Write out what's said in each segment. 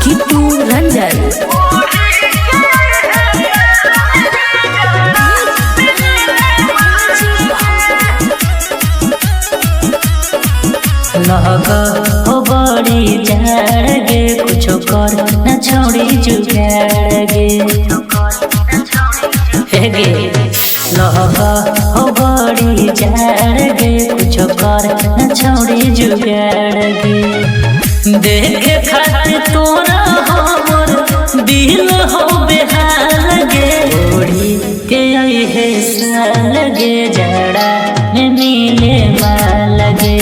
किट्टू रंजन। लहका हो बड़ी झाड़ गे कुछ कर न छोड़ी जुगाड़ गे लहका हो बड़ी झाड़ गे कुछ कर न छोड़ी जुगाड़ गे देखे खातिर तोरा हमर दिल हो बेहाल गे ओढ़ी के आई है साल गे जड़ा में मिले माल गे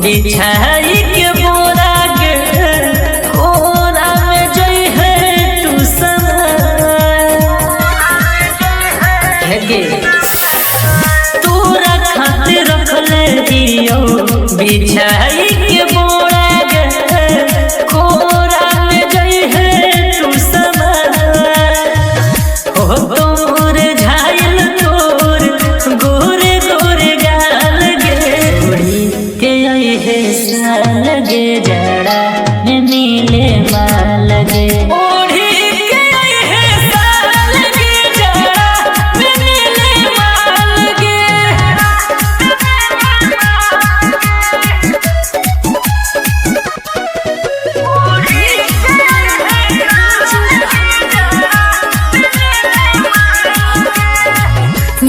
बिछाई के बोरा गे कोरा में जई है तू तोरा खातिर रख ले दियो बिछाई के बोरा गे कोरा में जई है तू हो तोर झाइल तोर गोरे गोरे गाल गे के आई है साल गे जड़ा में मिले माल गे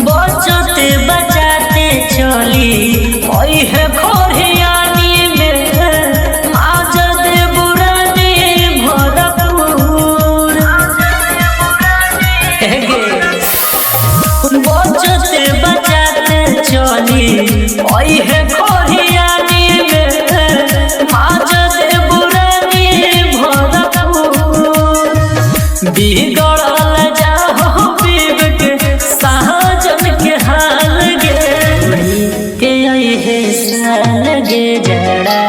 बचते बचाते चली ओई है खोरियानी में आजद बुरानी भरपूर बचते बचाते चली ओई है खोरियानी में आजद बुरानी भरपूर बिगड़ल जाओ विवेक साजन के हाल गे के आई है साल गे जड़ा